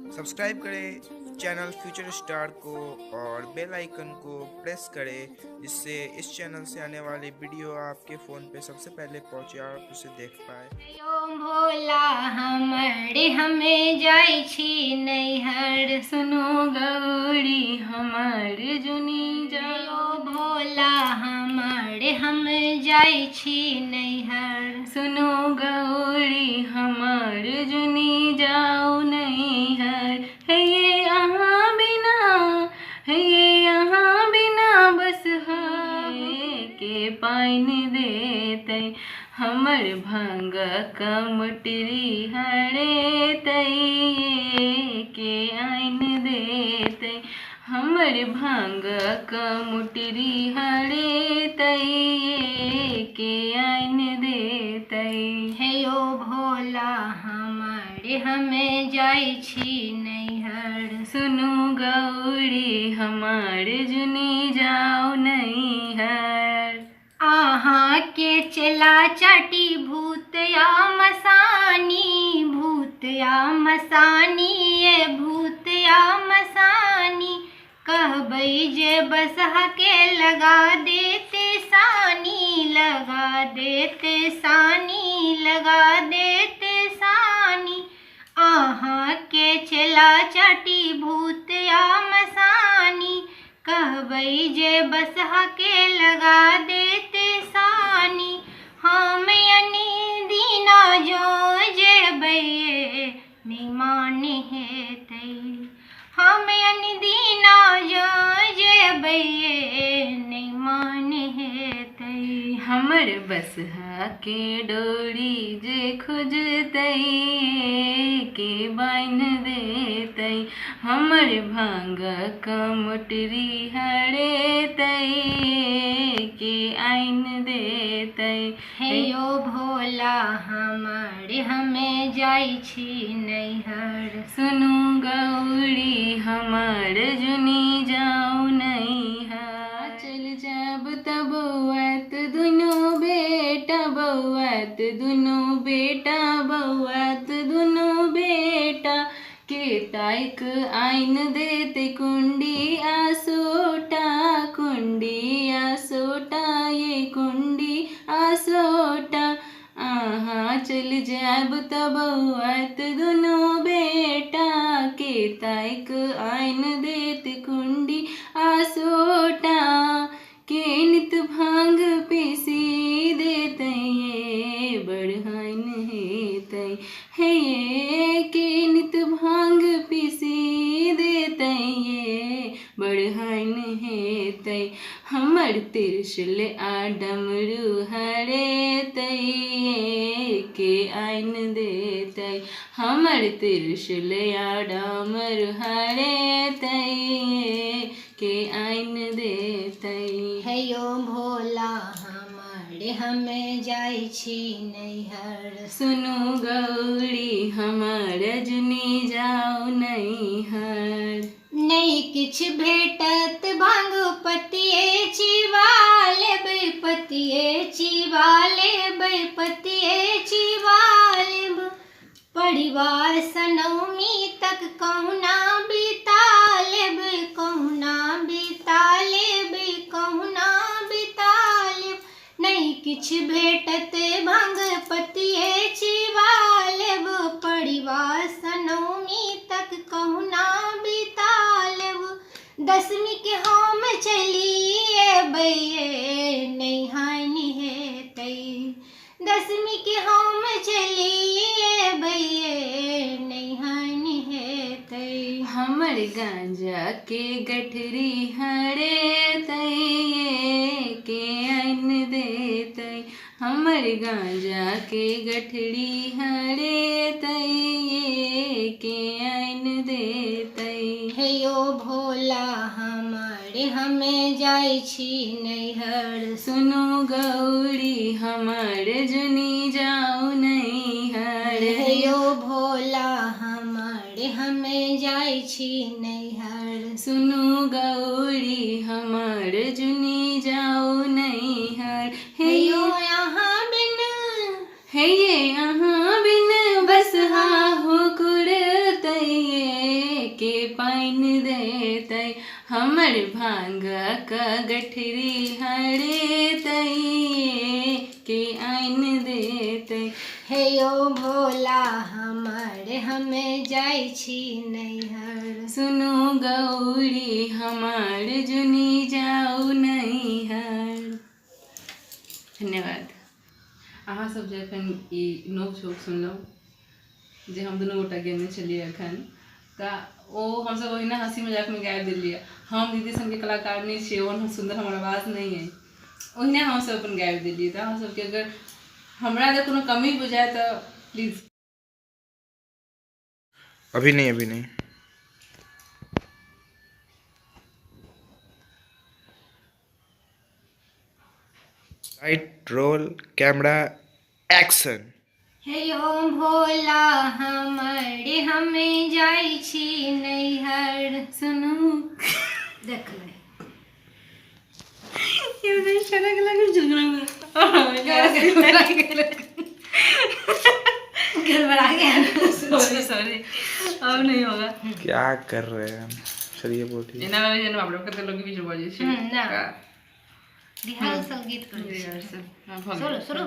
Subscribe करें channel future star को और बेल आइकन को प्रेस करें, जिससे इस चैनल से आने वाली वीडियो आपके फ़ोन पे सबसे पहले पहुंचे और आप उसे देख पाए। यो भोला हमरे हमें जाय छी नैहर, सुनो गौरी हमर जुनी जायो। भोला हमरे हम जाय छी नैहर, सुनो गौरी हमर जुनी जाओ नैहर। हे ये अहाँ बिना, हे ये अहाँ बिना बस के पानि देतै हमर भांग कमटरी हरे तई के आइन देतै हमर भांग कमटरी हरे तई के आइन देतै। हे यो भोला हमरे हमें जाय छी नैहर, सुनु गौरी हमार जुनी जाओ नैहर। आहाँ के चला चाटी भूत या मसानी, भूत या मसानी, ये भूत या मसानी। कहबै जे बसहा के लगा देते सानी, लगा देते सानी, लगा देते सानी। आहाँ के चला चाटी भूत या मसानी, कहबै जे बसहा के लगा देते सानी। हम यानी दीना जो जेबै निमान हेतै, हम यानी दीना जो जेबै निमान हेतै। हमर बसहा के डोरी जे खोजतै के बाइन देतै हमर भांग कमटरी हरे तई के आइन देतै। हे यो भोला हमरे हमें जाय छी नैहर, सुनु गौरी हमर जुनी जाओ नैहर। चल जाब त बौआत दुनो बेटा, बौआत दुनो बेटा, बौआत दुनो बेटा। के ताइक आइन देते कुंडी आसोटा, कुंडी आसोटा, ये कुंडी आसोटा। आहाँ चल जाब त बौआत दुनो बेटा, के ताइक आइन देते कुंडी आसोटा। के नित भांग पीसी देते ये बढ़ाइन हेतै, हे ये के नित भांग पीसी देतै ये बढ़ाइन हेतै। हमर त्रिशूल आ डमरू हरे तई के आइन देतै, हमर त्रिशूल आ डमरू हरे तई के आइन देतै। हे यो भोला हमरे हमें जाय छी नैहर, सुनु गौरी हमर जुनी जाओ नैहर। नहीं किछ भेटत भांग पतिये चिबा लेबै, पतिये चिबा लेबै, पतिये चिबा लेबै। परिवार सनौमी तक कहुना बिता लेबै, कहुना बिता लेबै, कहुना बिता लेबै। नहीं किछ भेटत भांग पतिये चिबा लेब, परिवार सनौमी तक कहुना बिता लेब। दसमी के हम चली एबै नैहाइन हेतै, दसमी के हम चली एबै नैहाइन हेतै। हमर गांजा के गठरी हरे तई के आइन देतै, हमर गांजा के गठरी हरे तई के आइन देतै। हे यो भोला हमरे हमें जाय छी नैहर, सुनु गौरी हमर जुनी जाओ नैहर। हे यो भोला हमरे हमें जाय छी नैहर, सुनु गौरी हमर जुनी जाओ नैहर। हे यो यहाँ बिन, हे ये यहाँ बिन बस हा हो कुर तई के पाइन देतै हमर भांगक गठरी हरेतै के आइन देतै। हे यौ भोला हमर हमे जाइ छी नैहर। सुनू गौरी हमर जुनी जाऊ नैहर। धन्यवाद। अहाँ सब जे एखन ई नोक झोंक सुनलहुँ जे हम दुनू गोटा गेने छलियै एखन, तऽ ओ हमसब ओहिना हँसी मजाकमे गाबि देलियै। हम दीदी सनके कलाकार नहि छियै, ओहन सुन्दर हमर आवाज नहीं है, ओहिना हमसब अपन गाबि देलियै। तऽ अहाँ सबके अगर हमरा जे कोनो कमी बुझाय तऽ प्लीज। अभी नहीं। Light roll camera action. हे यौ भोला हमर हमे जाइ छी नैहर। सुनू देख ले सड़क लगे गड़बड़ा गया। सॉरी अब नहीं होगा। क्या कर रहे हैं हम? चलिए बोलिए। एना वाले जन बाबू कते लोग बीच में बोल छै ना रिहर्सल गीत कर। रिहर्सल। हां शुरू